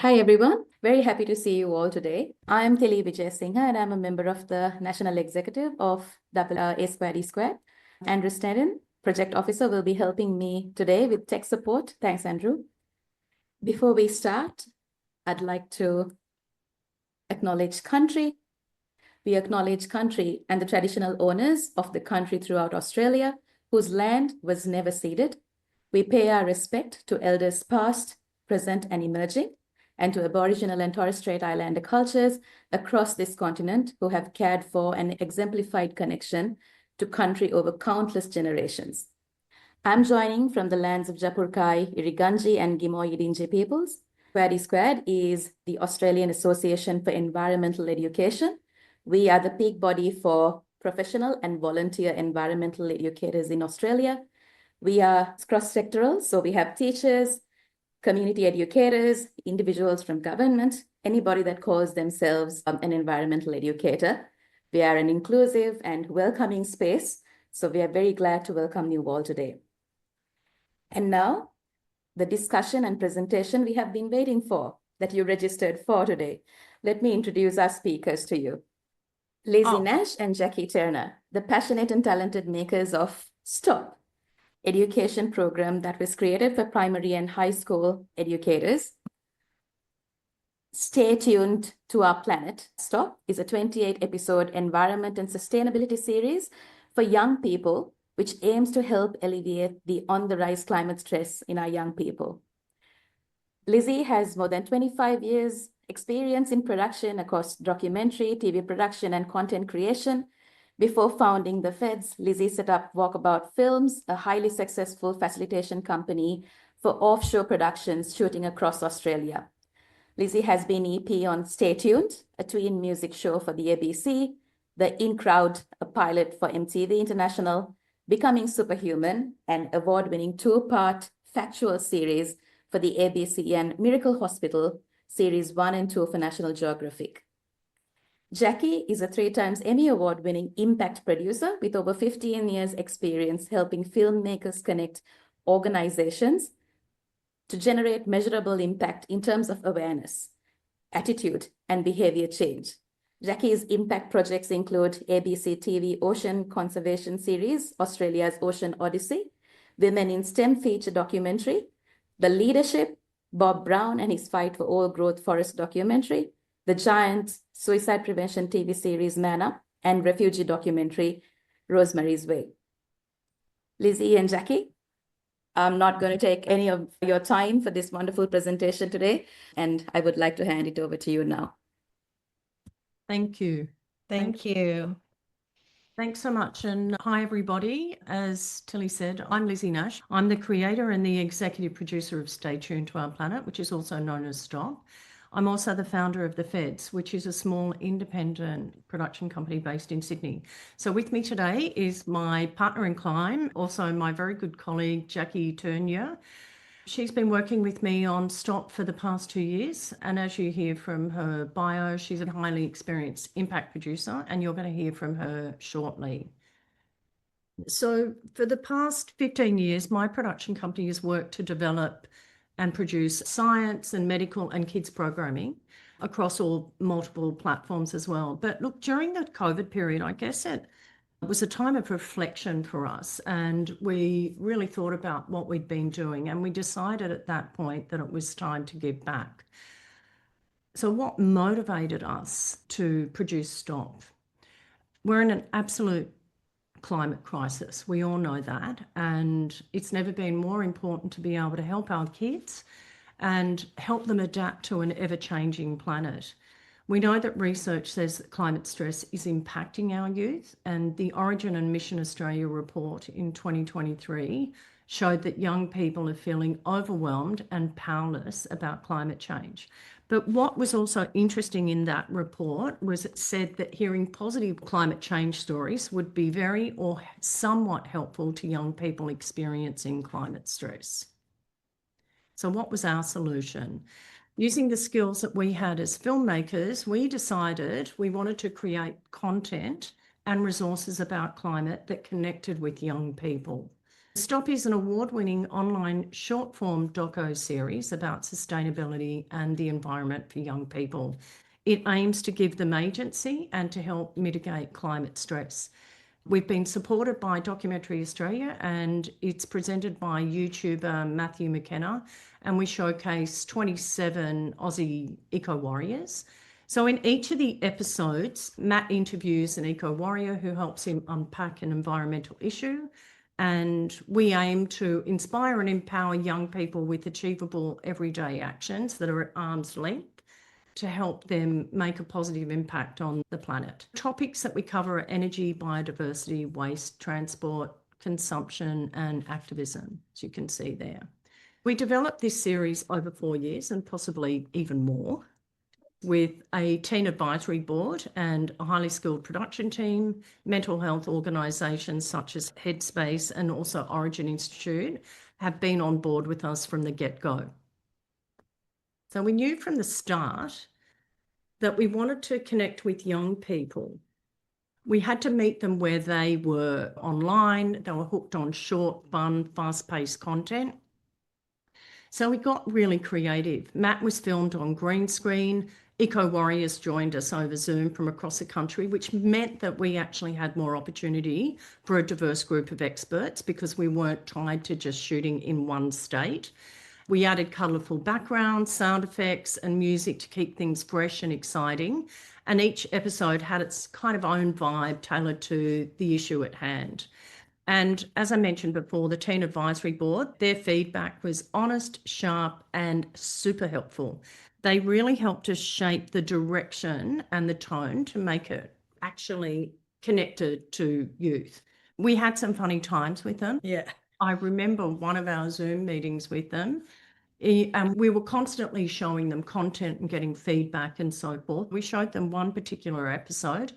Hi everyone, very happy to see you all today. I'm Tili Vijay Singha and I'm a member of the National Executive of A Squared E Squared. Andrew Snedden, Project Officer, will be helping me today with tech support. Thanks, Andrew. Before we start, I'd like to acknowledge country. We acknowledge country and the traditional owners of the country throughout Australia, whose land was never ceded. We pay our respect to elders past, present, and emerging, and to Aboriginal and Torres Strait Islander cultures across this continent who have cared for an exemplified connection to country over countless generations. I'm joining from the lands of Japurkai, Iriganji, and Gimoy Yidinji peoples. STTOP Squared is the Australian Association for Environmental Education. We are the peak body for professional and volunteer environmental educators in Australia. We are cross-sectoral, so we have teachers, community educators, individuals from government, anybody that calls themselves an environmental educator. We are an inclusive and welcoming space, so we are very glad to welcome you all today. And now, the discussion and presentation we have been waiting for, that you registered for today. Let me introduce our speakers to you. Lizzy Nash and Jackie Turner, the passionate and talented makers of STOP, education program that was created for primary and high school educators. Stay tuned to our planet. STOP is a 28-episode environment and sustainability series for young people, which aims to help alleviate the on-the-rise climate stress in our young people. Lizzy has more than 25 years experience in production across documentary, TV production, and content creation. Before founding the Feds, Lizzy set up Walkabout Films, a highly successful facilitation company for offshore productions shooting across Australia. Lizzy has been EP on Stay Tuned, a tween music show for the ABC, The In Crowd, a pilot for MTV International, Becoming Superhuman, an award-winning 2-part factual series for the ABC, and Miracle Hospital, Series 1 and 2 for National Geographic. Jackie is a 3-times Emmy Award-winning impact producer with over 15 years experience helping filmmakers connect organizations to generate measurable impact in terms of awareness, attitude, and behavior change. Jackie's impact projects include ABC TV Ocean Conservation Series, Australia's Ocean Odyssey, Women in STEM feature documentary, The Leadership, Bob Brown and His Fight for Old Growth Forest documentary, the Giant suicide prevention TV series Manna, and refugee documentary Rosemary's Way. Lizzy and Jackie, I'm not going to take any of your time for this wonderful presentation today, and I would like to hand it over to you now. Thank you. Thank you. Thanks so much. And hi, everybody. As Tilly said, I'm Lizzy Nash. I'm the creator and the executive producer of Stay Tuned to Our Planet, which is also known as STOP. I'm also the founder of The Feds, which is a small independent production company based in Sydney. So with me today is my partner in crime, also my very good colleague, Jackie Turner. She's been working with me on STOP for the past 2 years. And as you hear from her bio, she's a highly experienced impact producer, and you're going to hear from her shortly. So for the past 15 years, my production company has worked to develop and produce science and medical and kids programming across all multiple platforms as well. But look, during the COVID period, I guess it was a time of reflection for us, and we really thought about what we'd been doing, and we decided at that point that it was time to give back. So what motivated us to produce STOP? We're in an absolute climate crisis. We all know that, and it's never been more important to be able to help our kids and help them adapt to an ever-changing planet. We know that research says that climate stress is impacting our youth, and the Origin and Mission Australia report in 2023 showed that young people are feeling overwhelmed and powerless about climate change. But what was also interesting in that report was it said that hearing positive climate change stories would be very or somewhat helpful to young people experiencing climate stress. So what was our solution? Using the skills that we had as filmmakers, we decided we wanted to create content and resources about climate that connected with young people. STOP is an award-winning online short-form doco series about sustainability and the environment for young people. It aims to give them agency and to help mitigate climate stress. We've been supported by Documentary Australia, and it's presented by YouTuber Matthew McKenna, and we showcase 27 Aussie eco-warriors. So in each of the episodes, Matt interviews an eco-warrior who helps him unpack an environmental issue, and we aim to inspire and empower young people with achievable everyday actions that are at arm's length to help them make a positive impact on the planet. Topics that we cover are energy, biodiversity, waste, transport, consumption, and activism, as you can see there. We developed this series over 4 years and possibly even more, with a teen advisory board and a highly skilled production team. Mental health organisations such as Headspace and also Origin Institute have been on board with us from the get-go. So we knew from the start that we wanted to connect with young people. We had to meet them where they were online. They were hooked on short, fun, fast-paced content. So we got really creative. Matt was filmed on green screen. Eco-warriors joined us over Zoom from across the country, which meant that we actually had more opportunity for a diverse group of experts because we weren't tied to just shooting in one state. We added colourful backgrounds, sound effects, and music to keep things fresh and exciting. And each episode had its kind of own vibe tailored to the issue at hand. And as I mentioned before, the Teen Advisory Board, their feedback was honest, sharp, and super helpful. They really helped us shape the direction and the tone to make it actually connected to youth. We had some funny times with them. Yeah. I remember one of our Zoom meetings with them, and we were constantly showing them content and getting feedback and so forth. We showed them one particular episode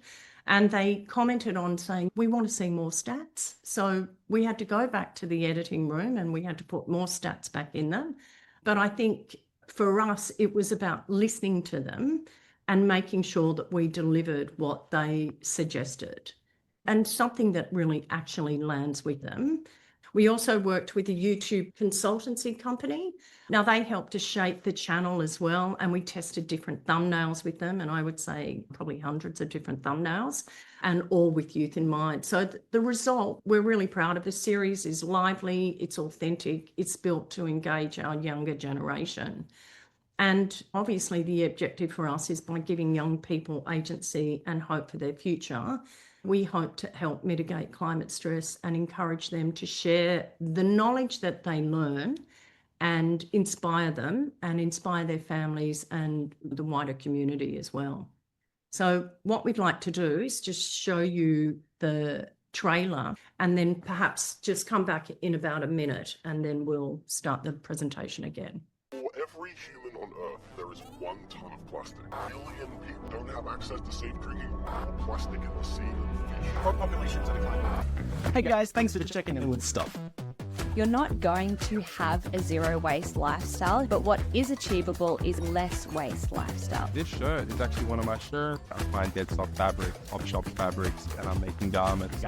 and they commented on saying, we want to see more stats. So we had to go back to the editing room and we had to put more stats back in them. But I think for us, it was about listening to them and making sure that we delivered what they suggested and something that really actually lands with them. We also worked with a YouTube consultancy company. Now, they helped us shape the channel as well, and we tested different thumbnails with them, and I would say probably hundreds of different thumbnails, and all with youth in mind. So the result, we're really proud of. The series is lively, it's authentic, it's built to engage our younger generation. And obviously the objective for us is by giving young people agency and hope for their future, we hope to help mitigate climate stress and encourage them to share the knowledge that they learn and inspire them and inspire their families and the wider community as well. So what we'd like to do is just show you the trailer and then perhaps just come back in about a minute and then we'll start the presentation again. For every human on Earth, there is 1 ton of plastic. A billion people don't have access to safe drinking water. Plastic in the sea and the fish. Our population's in decline. Hey guys, thanks for checking in with STOP. You're not going to have a zero waste lifestyle, but what is achievable is less waste lifestyle. This shirt is actually one of my shirts. I find dead stock fabric, op-shop fabrics, and I'm making garments.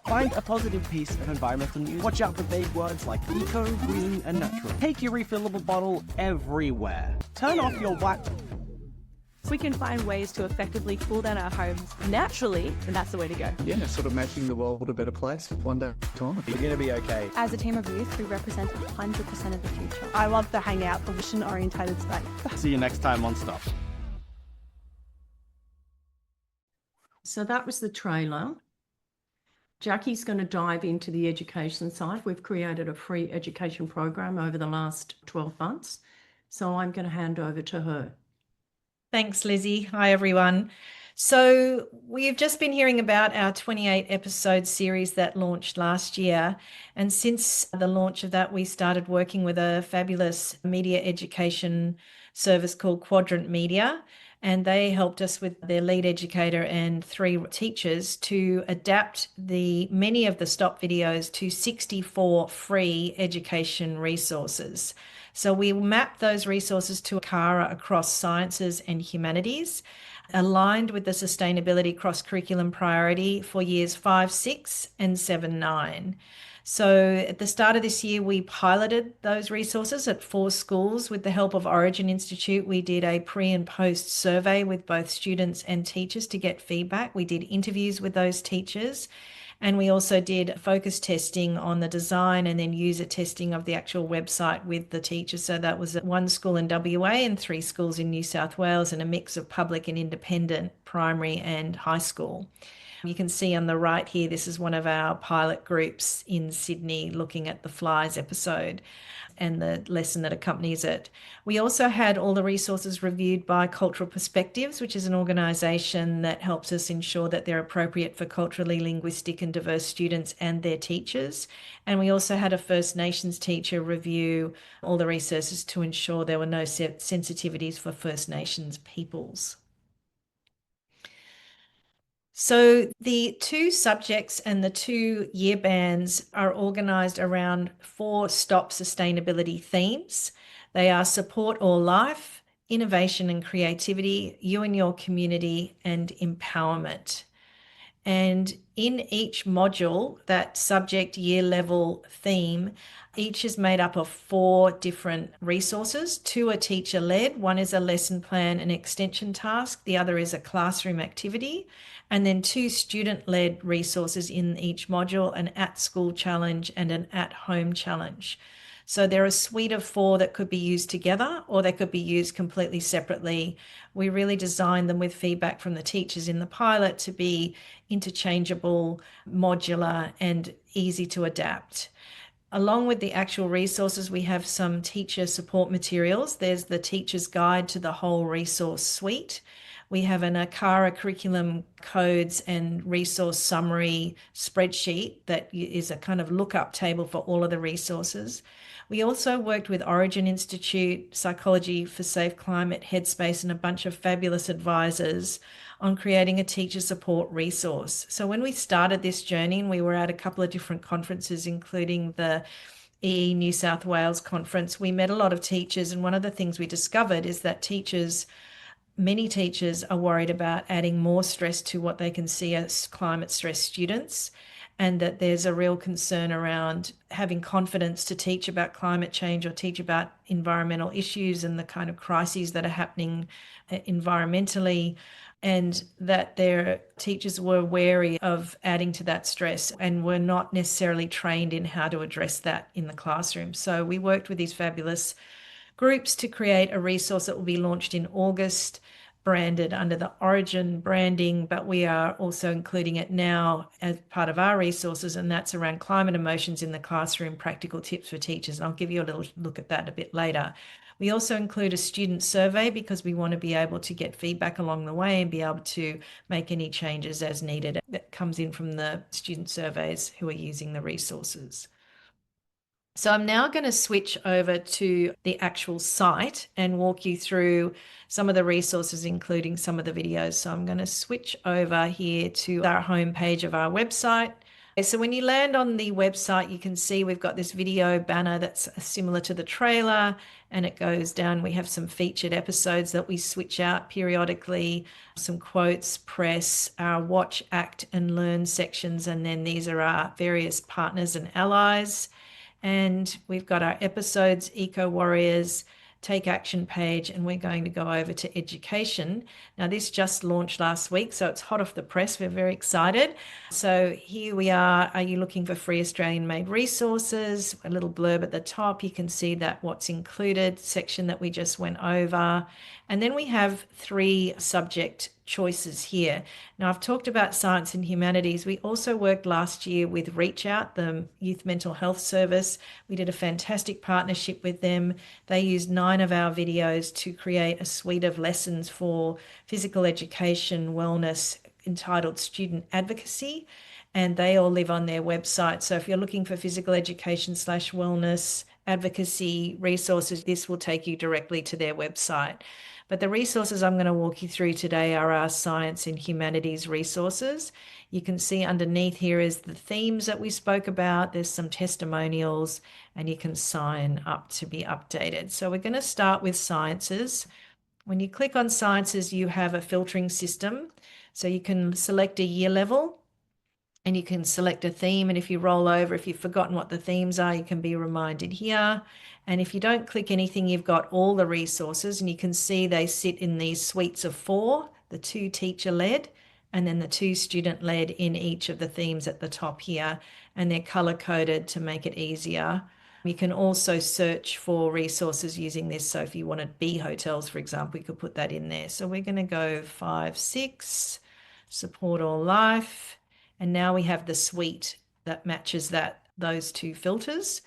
Find a positive piece of environmental news. Watch out for vague words like eco, green, and natural. Take your refillable bottle everywhere. Turn off your black. We can find ways to effectively cool down our homes naturally, and that's the way to go. Yeah, sort of making the world a better place one day at a time. You're going to be okay. As a team of youth, we represent 100% of the future. I love the hangout, the mission-orientated space. See you next time on STOP. So that was the trailer. Jackie's going to dive into the education side. We've created a free education program over the last 12 months. So I'm going to hand over to her. Thanks, Lizzie. Hi, everyone. So we've just been hearing about our 28 episode series that launched last year. And since the launch of that, we started working with a fabulous media education service called Quadrant Media. And they helped us with their lead educator and 3 teachers to adapt many of the STOP videos to 64 free education resources. So we mapped those resources to CARA across sciences and humanities, aligned with the sustainability cross-curriculum priority for years 5, 6 and 7, 9. So at the start of this year, we piloted those resources at 4 schools with the help of Origin Institute. We did a pre and post survey with both students and teachers to get feedback. We did interviews with those teachers. And we also did focus testing on the design and then user testing of the actual website with the teachers. So that was at 1 school in WA and 3 schools in New South Wales, and a mix of public and independent primary and high school. You can see on the right here, this is one of our pilot groups in Sydney looking at the Flies episode and the lesson that accompanies it. We also had all the resources reviewed by Cultural Perspectives, which is an organisation that helps us ensure that they're appropriate for culturally linguistic and diverse students and their teachers. And we also had a First Nations teacher review all the resources to ensure there were no sensitivities for First Nations peoples. So the 2 subjects and the 2 year bands are organised around 4 STOP sustainability themes. They are support all life, innovation and creativity, you and your community, and empowerment. And in each module, that subject year level theme, each is made up of 4 different resources. 2 are teacher led. One is a lesson plan and extension task. The other is a classroom activity. And then 2 student led resources in each module, an at school challenge and an at home challenge. So they're a suite of 4 that could be used together, or they could be used completely separately. We really designed them with feedback from the teachers in the pilot to be interchangeable, modular, and easy to adapt. Along with the actual resources, we have some teacher support materials. There's the teacher's guide to the whole resource suite. We have an ACARA curriculum codes and resource summary spreadsheet that is a kind of lookup table for all of the resources. We also worked with Origin Institute, Psychology for Safe Climate, Headspace, and a bunch of fabulous advisors on creating a teacher support resource. So when we started this journey, and we were at a couple of different conferences, including the AAEE New South Wales conference, we met a lot of teachers, and one of the things we discovered is that many teachers are worried about adding more stress to what they can see as climate stress students, and that there's a real concern around having confidence to teach about climate change or teach about environmental issues and the kind of crises that are happening environmentally, and that their teachers were wary of adding to that stress and were not necessarily trained in how to address that in the classroom. So we worked with these fabulous groups to create a resource that will be launched in August, branded under the Origin branding, but we are also including it now as part of our resources, and that's around climate emotions in the classroom, practical tips for teachers. And I'll give you a little look at that a bit later. We also include a student survey because we want to be able to get feedback along the way and be able to make any changes as needed that comes in from the student surveys who are using the resources. So I'm now going to switch over to the actual site and walk you through some of the resources, including some of the videos. So I'm going to switch over here to our homepage of our website. So when you land on the website, you can see we've got this video banner that's similar to the trailer, and it goes down. We have some featured episodes that we switch out periodically, some quotes, press, our watch, act, and learn sections, and then these are our various partners and allies. And we've got our episodes, Eco Warriors, Take Action page, and we're going to go over to education. Now, this just launched last week, so it's hot off the press. We're very excited. So here we are you looking for free Australian-made resources? A little blurb at the top. You can see that what's included section that we just went over. And then we have 3 subject choices here. Now, I've talked about science and humanities. We also worked last year with Reach Out, the Youth Mental Health Service. We did a fantastic partnership with them. They used 9 of our videos to create a suite of lessons for physical education, wellness, entitled Student Advocacy, and they all live on their website. So if you're looking for physical education /wellness advocacy resources, this will take you directly to their website. But the resources I'm going to walk you through today are our science and humanities resources. You can see underneath here is the themes that we spoke about. There's some testimonials, and you can sign up to be updated. So we're going to start with sciences. When you click on sciences, you have a filtering system. So you can select a year level, and you can select a theme. And if you roll over, if you've forgotten what the themes are, you can be reminded here. And if you don't click anything, you've got all the resources, and you can see they sit in these suites of 4, the 2 teacher-led, and then the 2 student-led in each of the themes at the top here. And they're color-coded to make it easier. You can also search for resources using this. So if you wanted bee hotels, for example, you could put that in there. So we're going to go 5, 6, support all life. And now we have the suite that matches those 2 filters.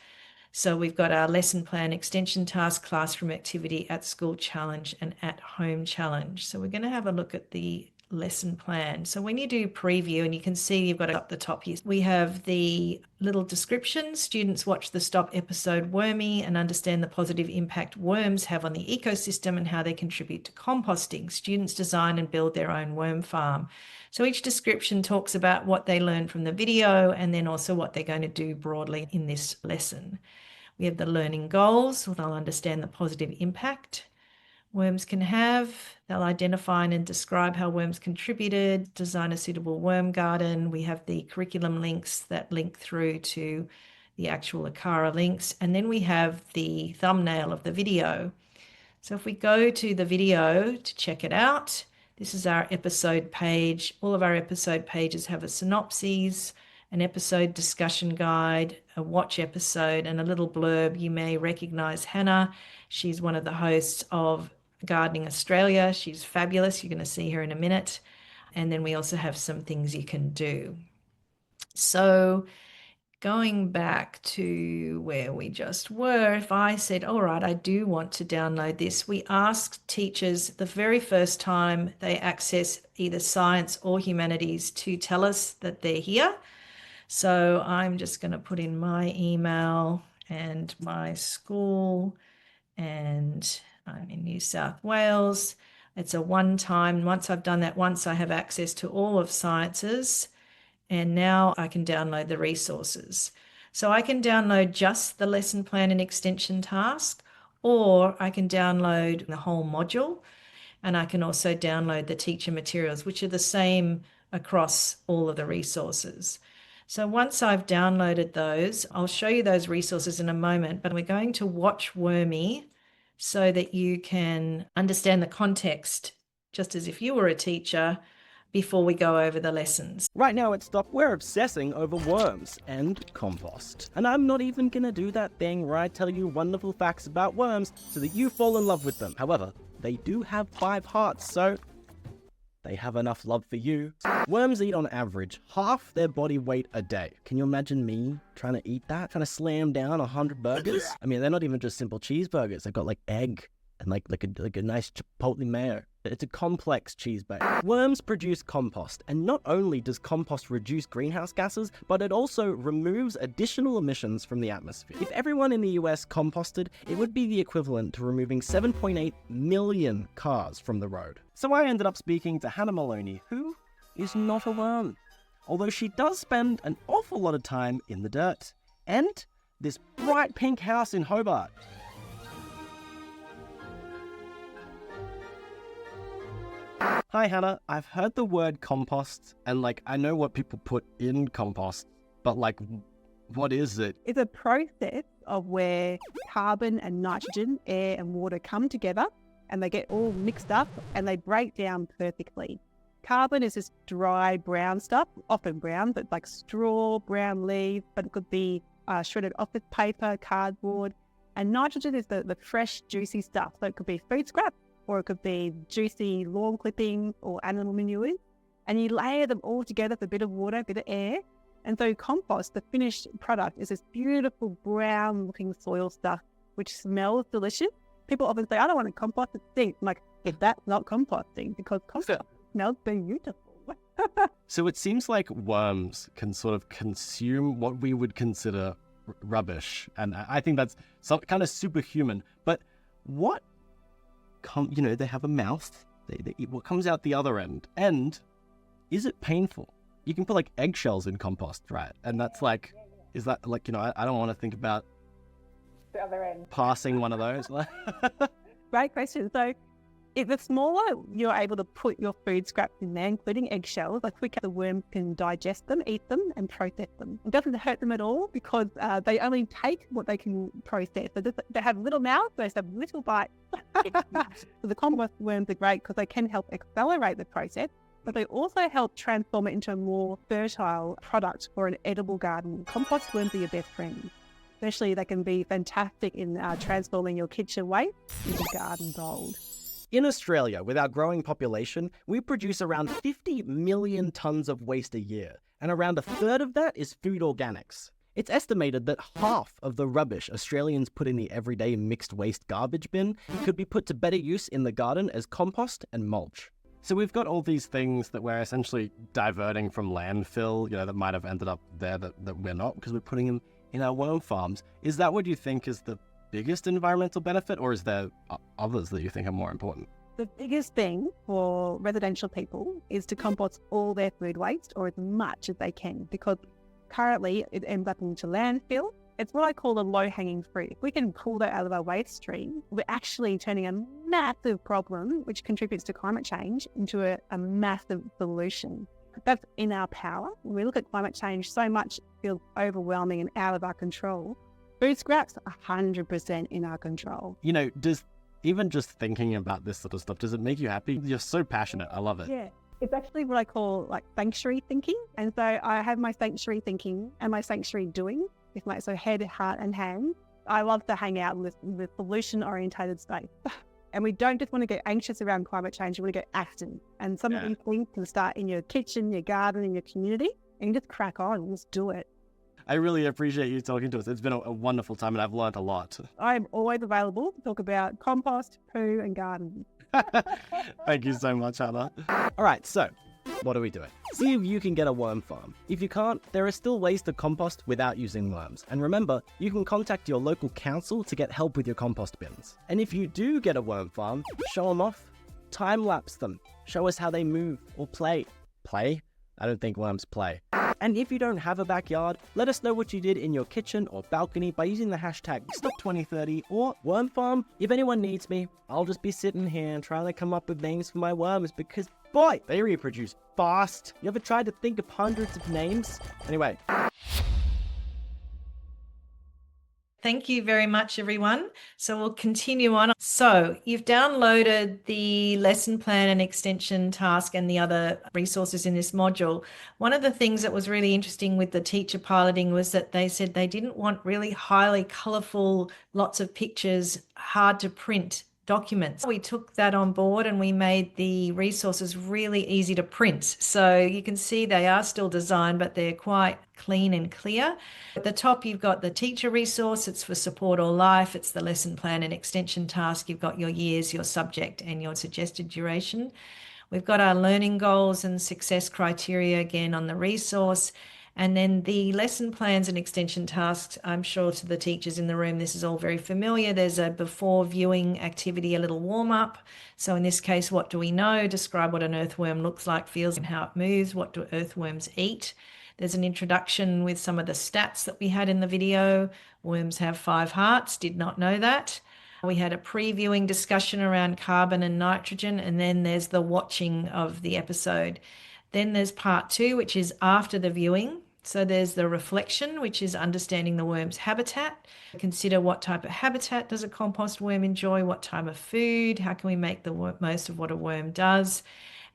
So we've got our lesson plan, extension task, classroom activity, at school challenge, and at home challenge. So we're going to have a look at the lesson plan. So when you do preview, and you can see you've got it up the top here, we have the little description. Students watch the STOP episode Wormy and understand the positive impact worms have on the ecosystem and how they contribute to composting. Students design and build their own worm farm. So each description talks about what they learned from the video and then also what they're going to do broadly in this lesson. We have the learning goals. They'll understand the positive impact worms can have. They'll identify and describe how worms contributed, design a suitable worm garden. We have the curriculum links that link through to the actual ACARA links. And then we have the thumbnail of the video. So if we go to the video to check it out, this is our episode page. All of our episode pages have a synopsis, an episode discussion guide, a watch episode, and a little blurb. You may recognize Hannah. She's one of the hosts of Gardening Australia. She's fabulous. You're going to see her in a minute. And then we also have some things you can do. So going back to where we just were, if I said, all right, I do want to download this, we asked teachers the very first time they access either science or humanities to tell us that they're here. So I'm just going to put in my email and my school, and I'm in New South Wales. It's a one-time. Once I've done that once, I have access to all of sciences, and now I can download the resources. So I can download just the lesson plan and extension task, or I can download the whole module, and I can also download the teacher materials, which are the same across all of the resources. So once I've downloaded those, I'll show you those resources in a moment, but we're going to watch Wormy so that you can understand the context, just as if you were a teacher, before we go over the lessons. Right now at STOP, we're obsessing over worms and compost. And I'm not even gonna do that thing where I tell you wonderful facts about worms so that you fall in love with them. However, they do have 5 hearts, so they have enough love for you. Worms eat on average half their body weight a day. Can you imagine me trying to eat that? Trying to slam down 100 burgers? I mean, they're not even just simple cheeseburgers. They've got like egg and like a nice chipotle mayo. It's a complex cheese bake. Worms produce compost, and not only does compost reduce greenhouse gases, but it also removes additional emissions from the atmosphere. If everyone in the US composted, it would be the equivalent to removing 7.8 million cars from the road. So I ended up speaking to Hannah Maloney, who is not a worm, although she does spend an awful lot of time in the dirt, and this bright pink house in Hobart. Hi Hannah, I've heard the word compost, and I know what people put in compost, but what is it? It's a process of where carbon and nitrogen, air and water come together and they get all mixed up and they break down perfectly. Carbon is this dry brown stuff, often brown, but like straw, brown leaves, but it could be shredded office paper, cardboard. And nitrogen is the fresh, juicy stuff. So it could be food scrap, or it could be juicy lawn clippings or animal manure. And you layer them all together with a bit of water, a bit of air. And so compost, the finished product, is this beautiful brown looking soil stuff, which smells delicious. People often say, I don't want to compost, it stinks. I'm like, that's not composting, because compost smells beautiful. So it seems like worms can sort of consume what we would consider rubbish, and I think that's kind of superhuman. But what they have a mouth, they eat what comes out the other end, and is it painful? You can put like eggshells in compost, right? And that's like, is that like, I don't want to think about The other end. passing one of those. Great question. So if the smaller you're able to put your food scraps in there, including eggshells, like the worm can digest them, eat them, and process them. It doesn't hurt them at all because they only take what they can process. So they have little mouths, they just have little bites. So the compost worms are great because they can help accelerate the process, but they also help transform it into a more fertile product for an edible garden. Compost worms are your best friends. Especially they can be fantastic in transforming your kitchen waste into garden gold. In Australia, with our growing population, we produce around 50 million tonnes of waste a year, and around a third of that is food organics. It's estimated that half of the rubbish Australians put in the everyday mixed waste garbage bin could be put to better use in the garden as compost and mulch. So we've got all these things that we're essentially diverting from landfill, that might have ended up there that we're not, because we're putting them in our worm farms. Is that what you think is the biggest environmental benefit, or is there others that you think are more important? The biggest thing for residential people is to compost all their food waste, or as much as they can, because currently it ends up into landfill. It's what I call the low-hanging fruit. If we can pull that out of our waste stream, we're actually turning a massive problem, which contributes to climate change, into a massive solution. That's in our power. When we look at climate change, so much feels overwhelming and out of our control. Food scraps, 100% in our control. Does even just thinking about this sort of stuff, does it make you happy? You're so passionate. I love it. Yeah. It's actually what I call like sanctuary thinking. And so I have my sanctuary thinking and my sanctuary doing. So head, heart and hand. I love to hang out with solution-orientated space. And we don't just want to get anxious around climate change, we want to get active. And some of these things can start in your kitchen, your garden, in your community, and you just crack on, just do it. I really appreciate you talking to us. It's been a wonderful time and I've learned a lot. I am always available to talk about compost, poo and garden. Thank you so much, Hannah. All right, so what are we doing? See if you can get a worm farm. If you can't, there are still ways to compost without using worms. And remember, you can contact your local council to get help with your compost bins. And if you do get a worm farm, show them off. Time-lapse them. Show us how they move or play. Play? I don't think worms play. And if you don't have a backyard, let us know what you did in your kitchen or balcony by using the hashtag STOP2030 or Worm Farm. If anyone needs me, I'll just be sitting here and trying to come up with names for my worms because, boy, they reproduce fast. You ever tried to think of hundreds of names? Anyway. Thank you very much, everyone. So we'll continue on. So you've downloaded the lesson plan and extension task and the other resources in this module. One of the things that was really interesting with the teacher piloting was that they said they didn't want really highly colorful, lots of pictures, hard to print documents. We took that on board and we made the resources really easy to print. So you can see they are still designed, but they're quite clean and clear. At the top, you've got the teacher resource. It's for support or life. It's the lesson plan and extension task. You've got your years, your subject, and your suggested duration. We've got our learning goals and success criteria again on the resource. And then the lesson plans and extension tasks, I'm sure to the teachers in the room, this is all very familiar. There's a before viewing activity, a little warm up. So in this case, what do we know? Describe what an earthworm looks like, feels, and how it moves. What do earthworms eat? There's an introduction with some of the stats that we had in the video. Worms have 5 hearts, did not know that. We had a previewing discussion around carbon and nitrogen, and then there's the watching of the episode. Then there's part 2, which is after the viewing. So there's the reflection, which is understanding the worm's habitat. Consider what type of habitat does a compost worm enjoy, what type of food, how can we make the most of what a worm does.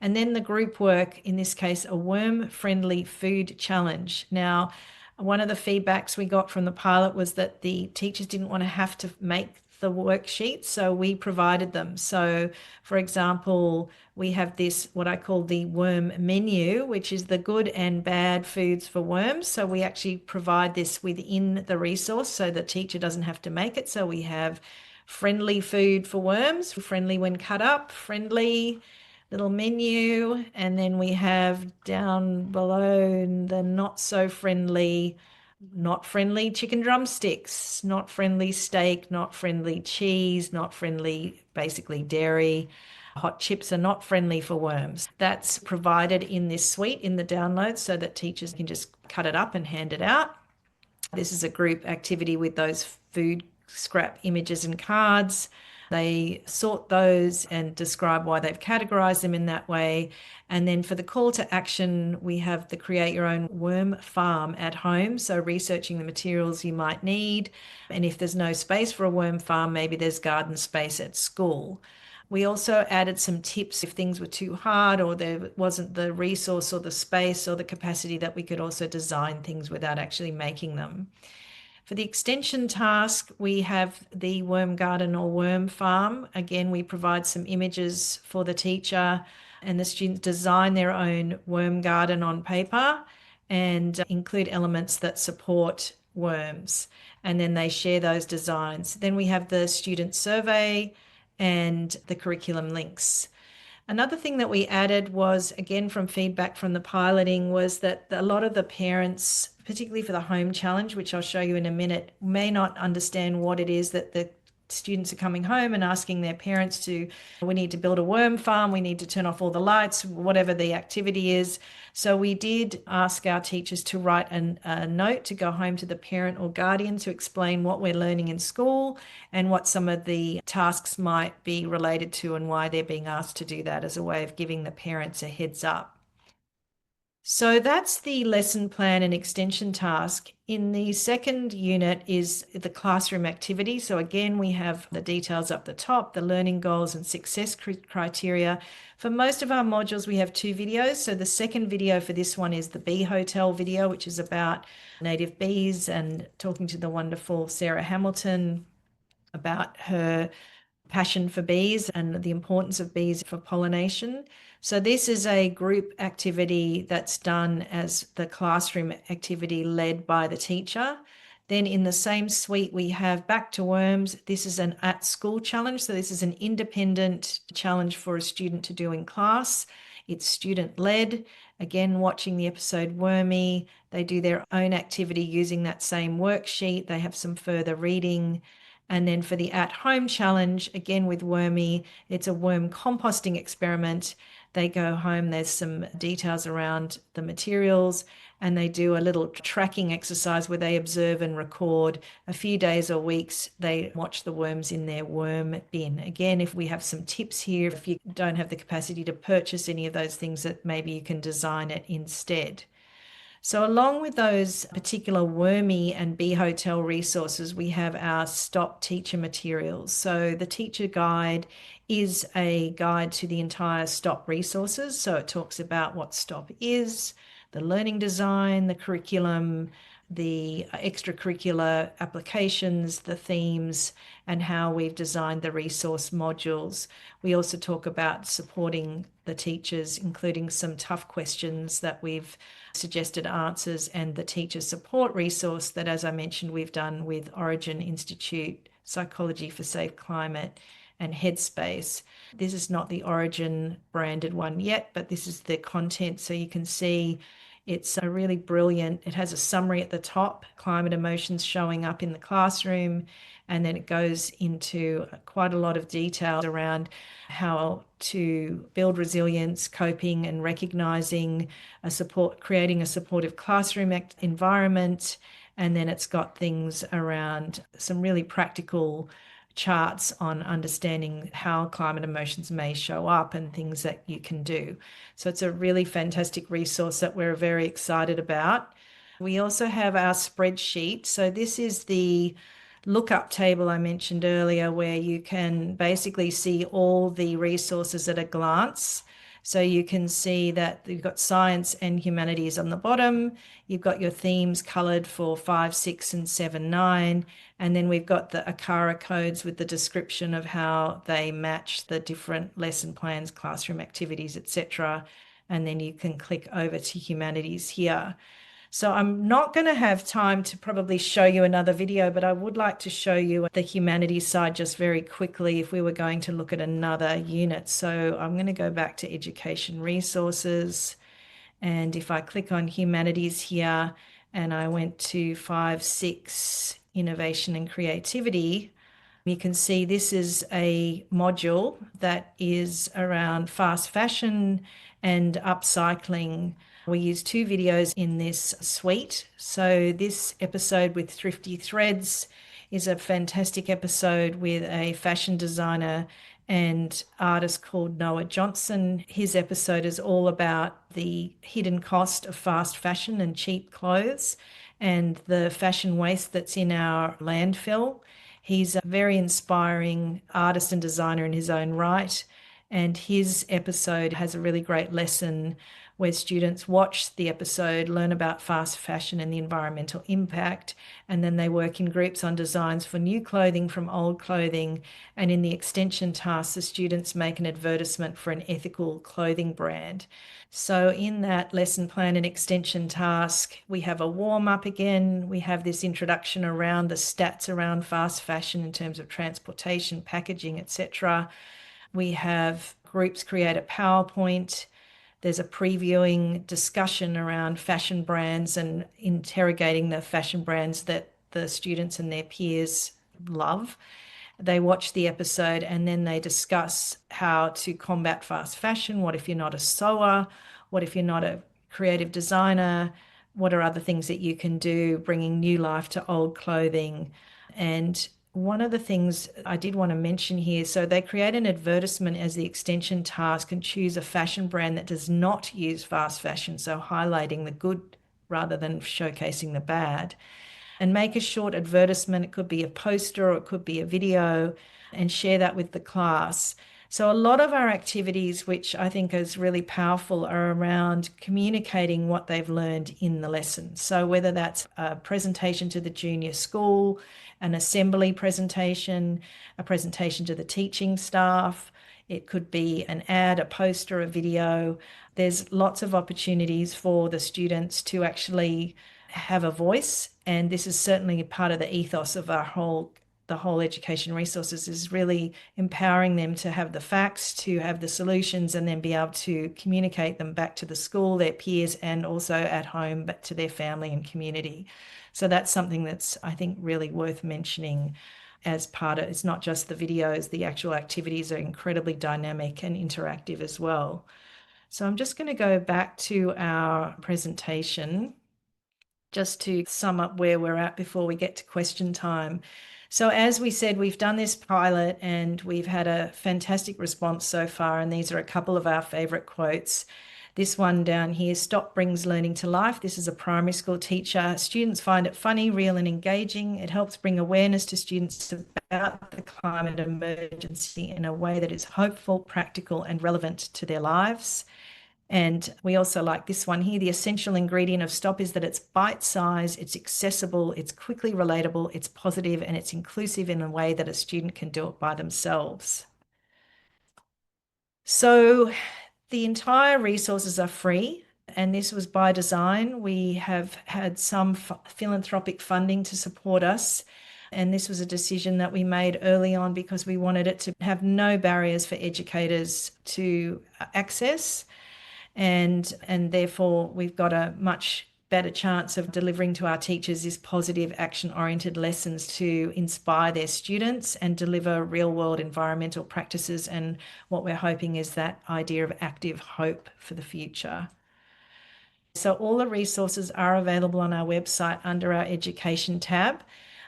And then the group work, in this case, a worm-friendly food challenge. Now, one of the feedbacks we got from the pilot was that the teachers didn't want to have to make the worksheets, so we provided them. So, for example, we have this, what I call the worm menu, which is the good and bad foods for worms. So we actually provide this within the resource so the teacher doesn't have to make it. So we have friendly food for worms, friendly when cut up, friendly little menu, and then we have down below the not so friendly not friendly chicken drumsticks, not friendly steak, not friendly cheese, not friendly basically dairy. Hot chips are not friendly for worms. That's provided in this suite in the download so that teachers can just cut it up and hand it out. This is a group activity with those food scrap images and cards. They sort those and describe why they've categorized them in that way. And then for the call to action, we have the create your own worm farm at home. So researching the materials you might need. And if there's no space for a worm farm, maybe there's garden space at school. We also added some tips if things were too hard or there wasn't the resource or the space or the capacity that we could also design things without actually making them. For the extension task, we have the worm garden or worm farm. Again, we provide some images for the teacher and the students design their own worm garden on paper and include elements that support worms. And then they share those designs. Then we have the student survey and the curriculum links. Another thing that we added was, again, from feedback from the piloting, was that a lot of the parents, particularly for the home challenge, which I'll show you in a minute, may not understand what it is that the students are coming home and asking their parents to, we need to build a worm farm, we need to turn off all the lights, whatever the activity is. So we did ask our teachers to write a note to go home to the parent or guardian to explain what we're learning in school and what some of the tasks might be related to and why they're being asked to do that as a way of giving the parents a heads up. So that's the lesson plan and extension task. In the second unit is the classroom activity. So again, we have the details up the top, the learning goals and success criteria. For most of our modules, we have 2 videos. So the second video for this one is the Bee Hotel video, which is about native bees and talking to the wonderful Sarah Hamilton about her passion for bees and the importance of bees for pollination. So this is a group activity that's done as the classroom activity led by the teacher. Then in the same suite, we have Back to Worms. This is an at-school challenge. So this is an independent challenge for a student to do in class. It's student-led. Again, watching the episode Wormy, they do their own activity using that same worksheet. They have some further reading. And then for the at-home challenge, again with Wormy, it's a worm composting experiment. They go home, there's some details around the materials, and they do a little tracking exercise where they observe and record a few days or weeks. They watch the worms in their worm bin. Again, if we have some tips here, if you don't have the capacity to purchase any of those things, that maybe you can design it instead. So along with those particular Wormy and Bee Hotel resources, we have our STOP teacher materials. So the teacher guide is a guide to the entire STOP resources. So it talks about what STOP is, the learning design, the curriculum, the extracurricular applications, the themes, and how we've designed the resource modules. We also talk about supporting the teachers, including some tough questions that we've suggested answers, and the teacher support resource that, as I mentioned, we've done with Origin Institute, Psychology for Safe Climate, and Headspace. This is not the Origin branded one yet, but this is the content. So you can see it's a really brilliant, it has a summary at the top, climate emotions showing up in the classroom, and then it goes into quite a lot of detail around how to build resilience, coping, and recognizing creating a supportive classroom environment. And then it's got things around some really practical charts on understanding how climate emotions may show up and things that you can do. So it's a really fantastic resource that we're very excited about. We also have our spreadsheet. So this is the lookup table I mentioned earlier, where you can basically see all the resources at a glance. So you can see that you've got science and humanities on the bottom. You've got your themes colored for 5, 6, and 7, 9. And then we've got the ACARA codes with the description of how they match the different lesson plans, classroom activities, etc. And then you can click over to humanities here. So I'm not going to have time to probably show you another video, but I would like to show you the humanities side just very quickly if we were going to look at another unit. So I'm going to go back to education resources. And if I click on humanities here, and I went to 5, 6, innovation and creativity, you can see this is a module that is around fast fashion and upcycling. We use 2 videos in this suite. So this episode with Thrifty Threads is a fantastic episode with a fashion designer and artist called Noah Johnson. His episode is all about the hidden cost of fast fashion and cheap clothes and the fashion waste that's in our landfill. He's a very inspiring artist and designer in his own right, and his episode has a really great lesson where students watch the episode, learn about fast fashion and the environmental impact, and then they work in groups on designs for new clothing from old clothing. And in the extension task, the students make an advertisement for an ethical clothing brand. So in that lesson plan and extension task, we have a warm-up again. We have this introduction around the stats around fast fashion in terms of transportation, packaging, etc. We have groups create a PowerPoint. There's a previewing discussion around fashion brands and interrogating the fashion brands that the students and their peers love. They watch the episode and then they discuss how to combat fast fashion. What if you're not a sewer? What if you're not a creative designer? What are other things that you can do, bringing new life to old clothing? And one of the things I did want to mention here, so they create an advertisement as the extension task and choose a fashion brand that does not use fast fashion, so highlighting the good rather than showcasing the bad. And make a short advertisement. It could be a poster or it could be a video, and share that with the class. So a lot of our activities, which I think is really powerful, are around communicating what they've learned in the lesson. So whether that's a presentation to the junior school, an assembly presentation, a presentation to the teaching staff, it could be an ad, a poster, a video. There's lots of opportunities for the students to actually have a voice, and this is certainly part of the ethos of the whole education resources, is really empowering them to have the facts, to have the solutions, and then be able to communicate them back to the school, their peers, and also at home back to their family and community. So that's something that's, I think, really worth mentioning as part of, it's not just the videos, the actual activities are incredibly dynamic and interactive as well. So I'm just going to go back to our presentation just to sum up where we're at before we get to question time. So as we said, we've done this pilot and we've had a fantastic response so far, and these are a couple of our favorite quotes. This one down here, STOP brings learning to life. This is a primary school teacher. Students find it funny, real and engaging. It helps bring awareness to students about the climate emergency in a way that is hopeful, practical and relevant to their lives. And we also like this one here. The essential ingredient of STOP is that it's bite-sized, it's accessible, it's quickly relatable, it's positive, and it's inclusive in a way that a student can do it by themselves. So the entire resources are free, and this was by design. We have had some philanthropic funding to support us, and this was a decision that we made early on because we wanted it to have no barriers for educators to access. And therefore, we've got a much better chance of delivering to our teachers these positive action-oriented lessons to inspire their students and deliver real-world environmental practices. And what we're hoping is that idea of active hope for the future. So all the resources are available on our website under our education tab.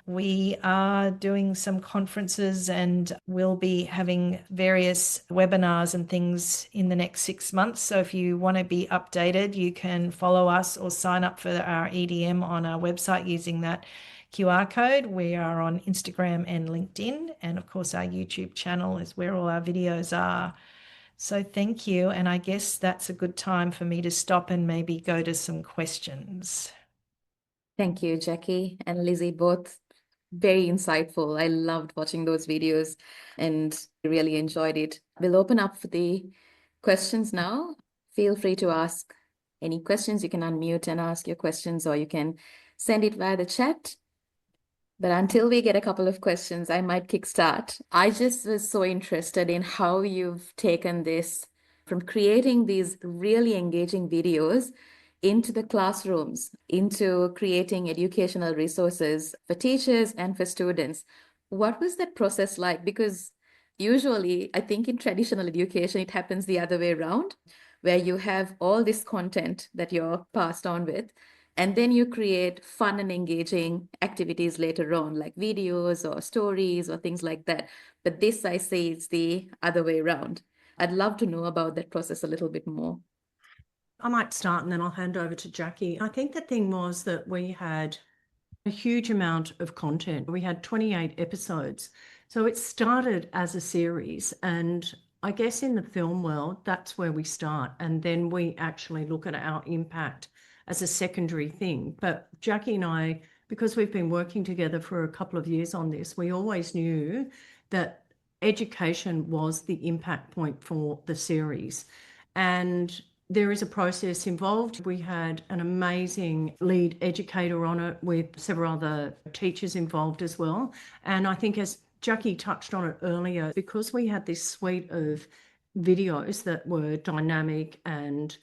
We are doing some conferences and we'll be having various webinars and things in the next 6 months. So if you want to be updated, you can follow us or sign up for our EDM on our website using that QR code. We are on Instagram and LinkedIn, and of course our YouTube channel is where all our videos are. So thank you, and I guess that's a good time for me to stop and maybe go to some questions. Thank you, Jackie and Lizzy, both very insightful. I loved watching those videos and really enjoyed it. We'll open up for the questions now. Feel free to ask any questions. You can unmute and ask your questions, or you can send it via the chat. But until we get a couple of questions, I might kickstart. I just was so interested in how you've taken this from creating these really engaging videos into the classrooms, into creating educational resources for teachers and for students. What was that process like? Because usually, I think in traditional education, it happens the other way around, where you have all this content that you're passed on with, and then you create fun and engaging activities later on, like videos or stories or things like that. But this, I say, is the other way around. I'd love to know about that process a little bit more. I might start and then I'll hand over to Jackie. I think the thing was that we had a huge amount of content. We had 28 episodes. So it started as a series, and I guess in the film world, that's where we start. And then we actually look at our impact as a secondary thing. But Jackie and I, because we've been working together for a couple of years on this, we always knew that education was the impact point for the series. And there is a process involved. We had an amazing lead educator on it with several other teachers involved as well. And I think, as Jackie touched on it earlier, because we had this suite of videos that were dynamic and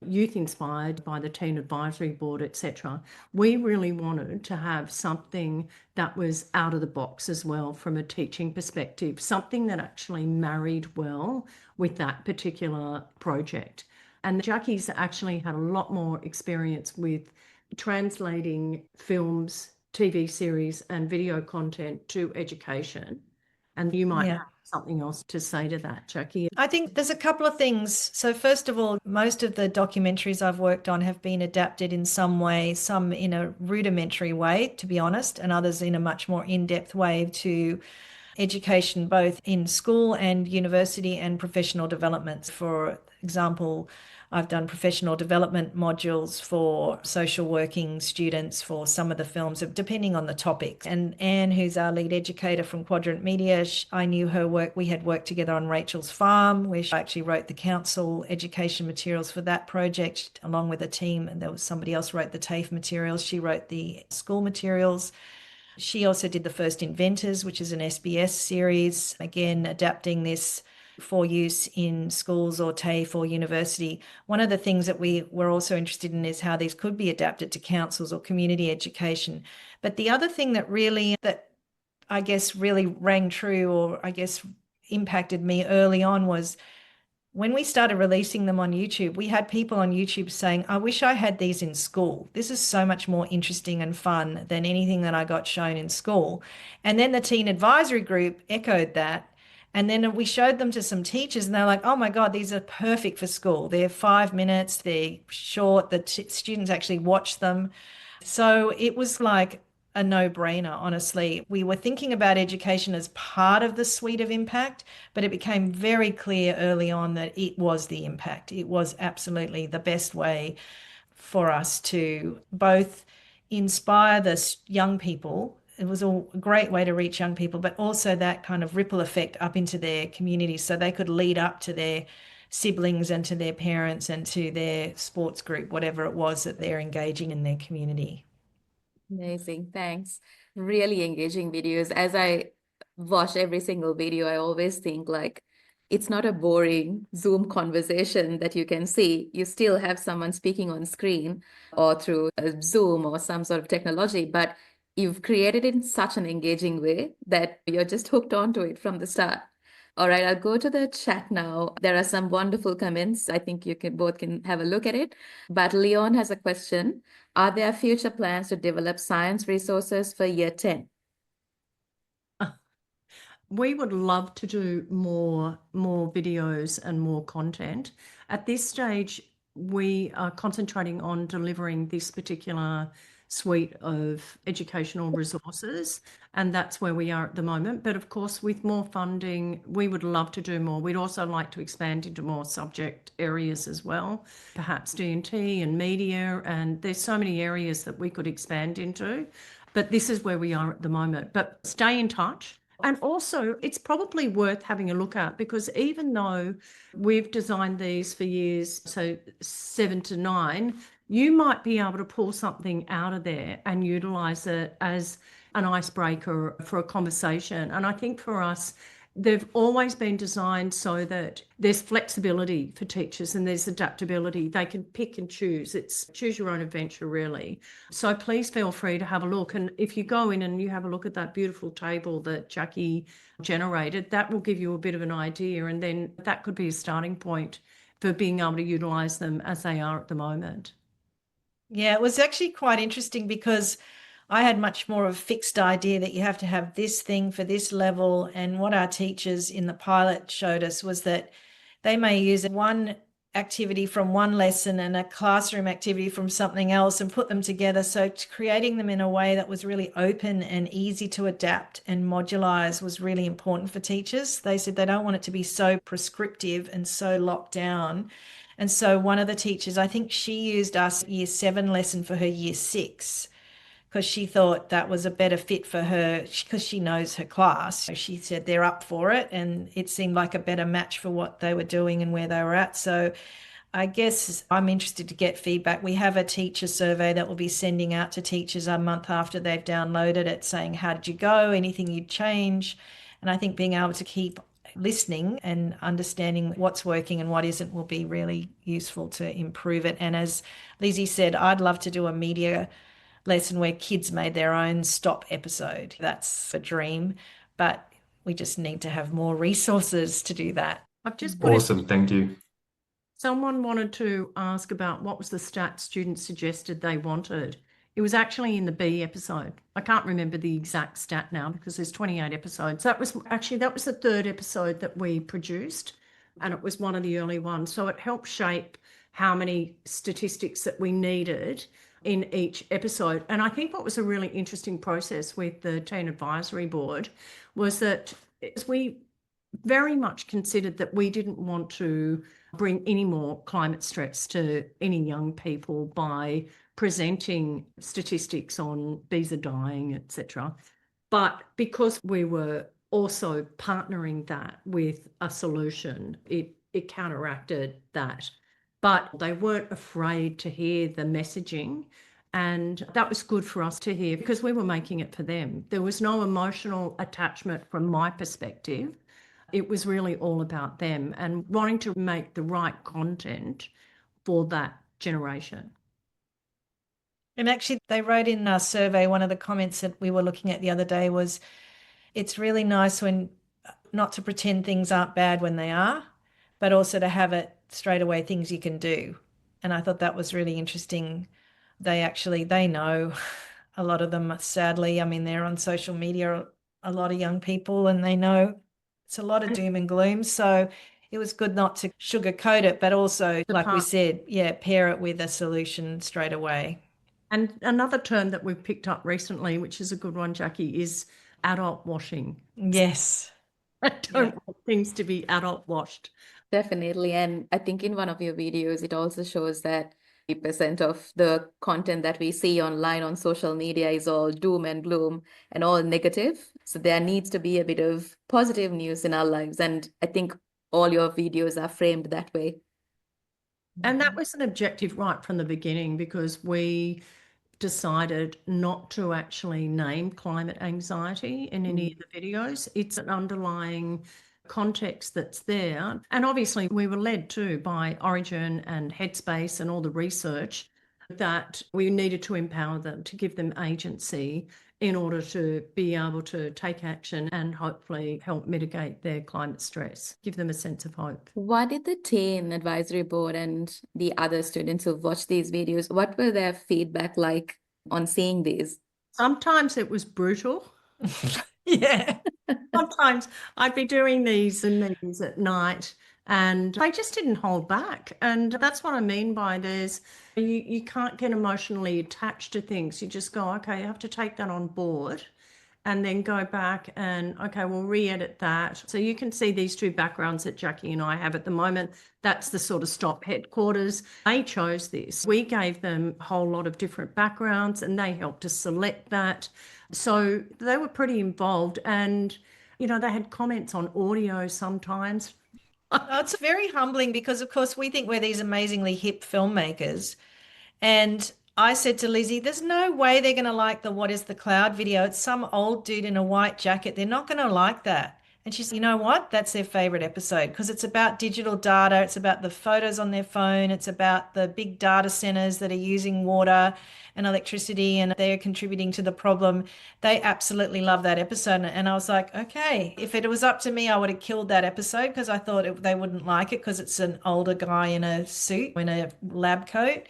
youth inspired by the Teen Advisory Board, etc., we really wanted to have something that was out of the box as well from a teaching perspective, something that actually married well with that particular project. And Jackie's actually had a lot more experience with translating films, TV series, and video content to education. And you might have something else to say to that, Jackie. I think there's a couple of things. So first of all, most of the documentaries I've worked on have been adapted in some way, some in a rudimentary way, to be honest, and others in a much more in-depth way to education, both in school and university and professional development. For example, I've done professional development modules for social working students for some of the films, depending on the topic. And Anne, who's our lead educator from Quadrant Media, I knew her work. We had worked together on Rachel's Farm, where she actually wrote the council education materials for that project, along with a team. And there was somebody else wrote the TAFE materials. She wrote the school materials. She also did the first Inventors, which is an SBS series, again, adapting this for use in schools or TAFE or university. One of the things that we were also interested in is how these could be adapted to councils or community education. But the other thing that I guess really rang true, or I guess impacted me early on, was when we started releasing them on YouTube, we had people on YouTube saying, I wish I had these in school. This is so much more interesting and fun than anything that I got shown in school. And then the Teen Advisory Group echoed that. And then we showed them to some teachers and they're like, oh my God, these are perfect for school. They're 5 minutes, they're short, the students actually watch them. So it was like a no-brainer, honestly. We were thinking about education as part of the suite of impact, but it became very clear early on that it was the impact. It was absolutely the best way for us to both inspire the young people. It was a great way to reach young people, but also that kind of ripple effect up into their communities so they could lead up to their siblings and to their parents and to their sports group, whatever it was that they're engaging in their community. Amazing, thanks. Really engaging videos. As I watch every single video, I always think like, it's not a boring Zoom conversation that you can see. You still have someone speaking on screen or through a Zoom or some sort of technology, but you've created it in such an engaging way that you're just hooked onto it from the start. All right, I'll go to the chat now. There are some wonderful comments. I think you both can have a look at it. But Leon has a question. Are there future plans to develop science resources for year 10? We would love to do more videos and more content. At this stage, we are concentrating on delivering this particular suite of educational resources, and that's where we are at the moment. But of course, with more funding, we would love to do more. We'd also like to expand into more subject areas as well, perhaps D&T and media, and there's so many areas that we could expand into. But this is where we are at the moment. But stay in touch. And also, it's probably worth having a look at, because even though we've designed these for years, so 7 to 9, you might be able to pull something out of there and utilize it as an icebreaker for a conversation. And I think for us, they've always been designed so that there's flexibility for teachers and there's adaptability. They can pick and choose. It's choose your own adventure, really. So please feel free to have a look. And if you go in and you have a look at that beautiful table that Jackie generated, that will give you a bit of an idea. And then that could be a starting point for being able to utilise them as they are at the moment. Yeah, it was actually quite interesting because I had much more of a fixed idea that you have to have this thing for this level. And what our teachers in the pilot showed us was that they may use one activity from one lesson and a classroom activity from something else and put them together. So creating them in a way that was really open and easy to adapt and modularize was really important for teachers. They said they don't want it to be so prescriptive and so locked down. And so one of the teachers, I think she used our year 7 lesson for her year 6 because she thought that was a better fit for her because she knows her class. So she said they're up for it, and it seemed like a better match for what they were doing and where they were at. So I guess I'm interested to get feedback. We have a teacher survey that we'll be sending out to teachers a month after they've downloaded it, saying, how did you go? Anything you'd change? And I think being able to keep listening and understanding what's working and what isn't will be really useful to improve it. And as Lizzy said, I'd love to do a media lesson where kids made their own STOP episode. That's a dream, but we just need to have more resources to do that. I've just Awesome, thank you. Someone wanted to ask about what was the stat students suggested they wanted. It was actually in the B episode. I can't remember the exact stat now because there's 28 episodes. That was the 3rd episode that we produced, and it was one of the early ones. So it helped shape how many statistics that we needed in each episode. And I think what was a really interesting process with the Teen Advisory Board was that we very much considered that we didn't want to bring any more climate stress to any young people by presenting statistics on bees are dying, etc. But because we were also partnering that with a solution, it counteracted that. But they weren't afraid to hear the messaging, and that was good for us to hear because we were making it for them. There was no emotional attachment from my perspective. It was really all about them and wanting to make the right content for that generation. And actually, they wrote in our survey, one of the comments that we were looking at the other day was, it's really nice when not to pretend things aren't bad when they are, but also to have it straight away things you can do. And I thought that was really interesting. They know a lot of them, sadly. I mean, they're on social media, a lot of young people, and they know it's a lot of doom and gloom. So it was good not to sugarcoat it, but also, like we said, pair it with a solution straight away. And another term that we've picked up recently, which is a good one, Jackie, is adult washing. Yes. I don't want things to be adult washed. Definitely. And I think in one of your videos, it also shows that 80% of the content that we see online on social media is all doom and gloom and all negative. So there needs to be a bit of positive news in our lives. And I think all your videos are framed that way. And that was an objective right from the beginning because we decided not to actually name climate anxiety in any of the videos. It's an underlying context that's there. And obviously we were led too by Origin and Headspace and all the research that we needed to empower them, to give them agency in order to be able to take action and hopefully help mitigate their climate stress, give them a sense of hope. What did the Teen Advisory Board and the other students who've watched these videos, what were their feedback like on seeing these? Sometimes it was brutal. Yeah. Sometimes I'd be doing these and these at night and they just didn't hold back. And that's what I mean by you can't get emotionally attached to things. You just go, okay, you have to take that on board and then go back and, okay, we'll re-edit that. So you can see these two backgrounds that Jackie and I have at the moment. That's the sort of STOP headquarters. They chose this. We gave them a whole lot of different backgrounds and they helped us select that. So they were pretty involved and, they had comments on audio sometimes. It's very humbling because, of course, we think we're these amazingly hip filmmakers. And I said to Lizzy, there's no way they're going to like the What is the Cloud video. It's some old dude in a white jacket. They're not going to like that. And she said, you know what? That's their favorite episode because it's about digital data. It's about the photos on their phone. It's about the big data centers that are using water and electricity and they're contributing to the problem. They absolutely love that episode. And I was like, okay, if it was up to me, I would have killed that episode because I thought they wouldn't like it because it's an older guy in a suit, in a lab coat.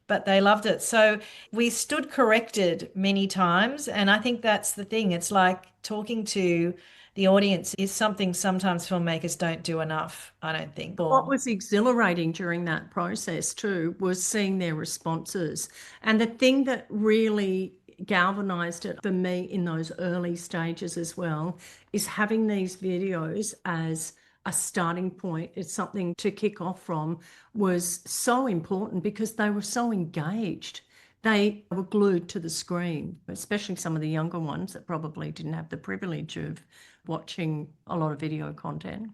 But they loved it. So we stood corrected many times. And I think that's the thing. It's like talking to the audience is something sometimes filmmakers don't do enough, I don't think. What was exhilarating during that process too was seeing their responses. And the thing that really galvanized it for me in those early stages as well is having these videos as a starting point. It's something to kick off from, was so important because they were so engaged. They were glued to the screen, especially some of the younger ones that probably didn't have the privilege of watching a lot of video content.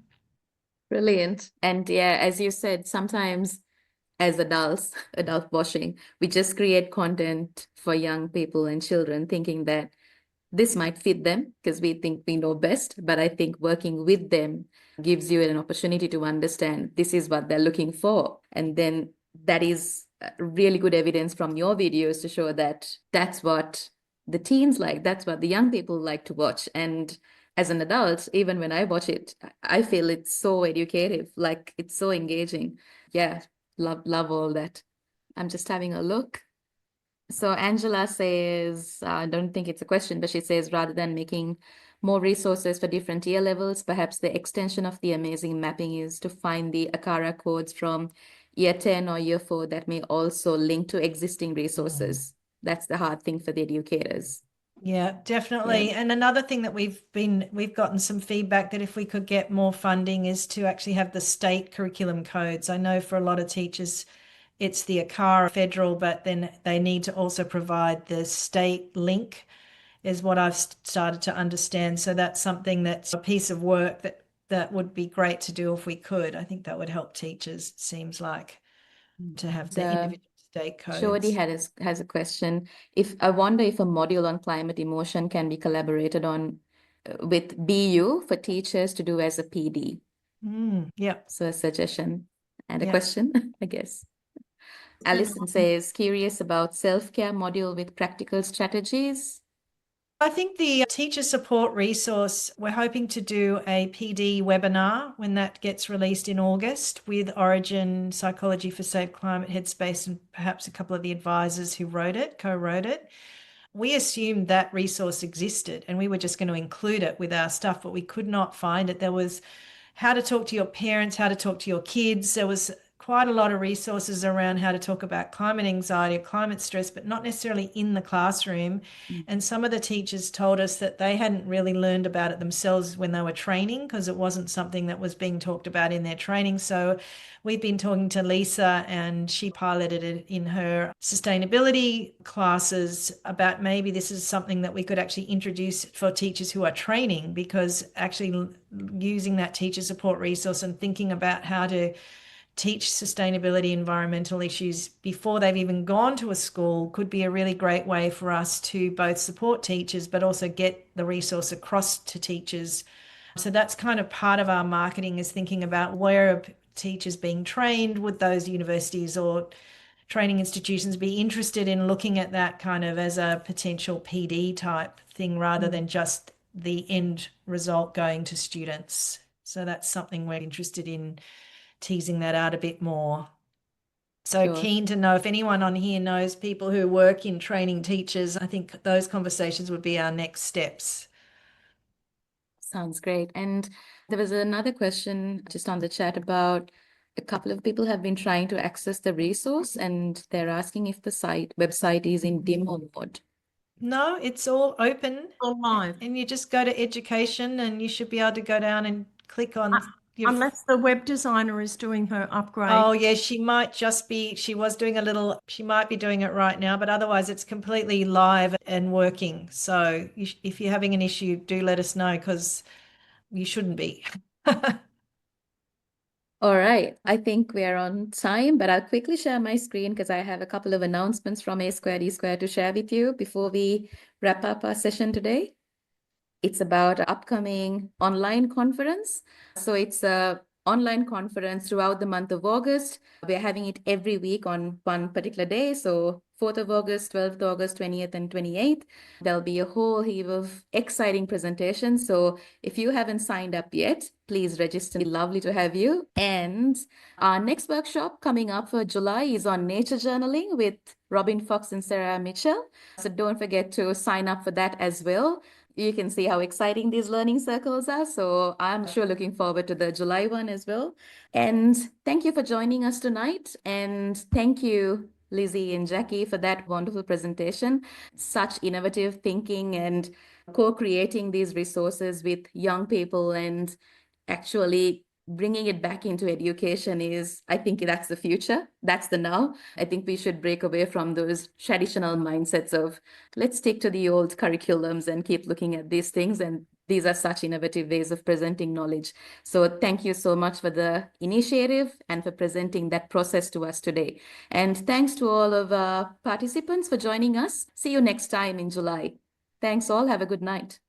Brilliant. And yeah, as you said, sometimes as adults, adult washing, we just create content for young people and children thinking that this might fit them because we think we know best. But I think working with them gives you an opportunity to understand this is what they're looking for. And then that is really good evidence from your videos to show that that's what the teens like, that's what the young people like to watch. And as an adult, even when I watch it, I feel it's so educative, like it's so engaging. Yeah, love all that. I'm just having a look. So Angela says, I don't think it's a question, but she says, rather than making more resources for different year levels, perhaps the extension of the amazing mapping is to find the ACARA codes from year 10 or year 4 that may also link to existing resources. That's the hard thing for the educators. Yeah, definitely. Yeah. And another thing that we've gotten some feedback that if we could get more funding is to actually have the state curriculum codes. I know for a lot of teachers, it's the ACARA federal, but then they need to also provide the state link is what I've started to understand. So that's something that's a piece of work that would be great to do if we could. I think that would help teachers, it seems like, to have the individual state codes. Shodi has a question. I wonder if a module on climate emotion can be collaborated on with BU for teachers to do as a PD. Yeah. So a suggestion and a Yeah. question, I guess. Alison says, curious about self-care module with practical strategies. I think the teacher support resource, we're hoping to do a PD webinar when that gets released in August with Origin, Psychology for Safe Climate, Headspace, and perhaps a couple of the advisors who co-wrote it. We assumed that resource existed and we were just going to include it with our stuff, but we could not find it. There was how to talk to your parents, how to talk to your kids. There was quite a lot of resources around how to talk about climate anxiety or climate stress, but not necessarily in the classroom. And some of the teachers told us that they hadn't really learned about it themselves when they were training because it wasn't something that was being talked about in their training. So we've been talking to Lisa and she piloted it in her sustainability classes about maybe this is something that we could actually introduce for teachers who are training, because actually using that teacher support resource and thinking about how to teach sustainability, environmental issues before they've even gone to a school could be a really great way for us to both support teachers, but also get the resource across to teachers. So that's kind of part of our marketing, is thinking about where are teachers being trained. Would those universities or training institutions be interested in looking at that kind of as a potential PD type thing rather than just the end result going to students? So that's something we're interested in, teasing that out a bit more. So Sure. Keen to know if anyone on here knows people who work in training teachers. I think those conversations would be our next steps. Sounds great. And there was another question just on the chat about a couple of people have been trying to access the resource and they're asking if the website is in demo mode. No, it's all open. All live. And you just go to education and you should be able to go down and click on unless the web designer is doing her upgrade. Oh yeah, she might be doing it right now, but otherwise it's completely live and working. So if you're having an issue, do let us know, because you shouldn't be. All right, I think we are on time, but I'll quickly share my screen because I have a couple of announcements from A Squared E Squared to share with you before we wrap up our session today. It's about an upcoming online conference. So it's a online conference throughout the month of August. We're having it every week on one particular day. So 4th of August, 12th of August, 20th and 28th. There'll be a whole heap of exciting presentations. So if you haven't signed up yet, please register. It'd be lovely to have you. And our next workshop coming up for July is on nature journaling with Robin Fox and Sarah Mitchell. So don't forget to sign up for that as well. You can see how exciting these learning circles are. So I'm sure looking forward to the July one as well. And thank you for joining us tonight. And thank you, Lizzy and Jackie, for that wonderful presentation. Such innovative thinking and co-creating these resources with young people and actually bringing it back into education is, I think that's the future. That's the now. I think we should break away from those traditional mindsets of let's stick to the old curriculums and keep looking at these things. And these are such innovative ways of presenting knowledge. So thank you so much for the initiative and for presenting that process to us today. And thanks to all of our participants for joining us. See you next time in July. Thanks all. Have a good night.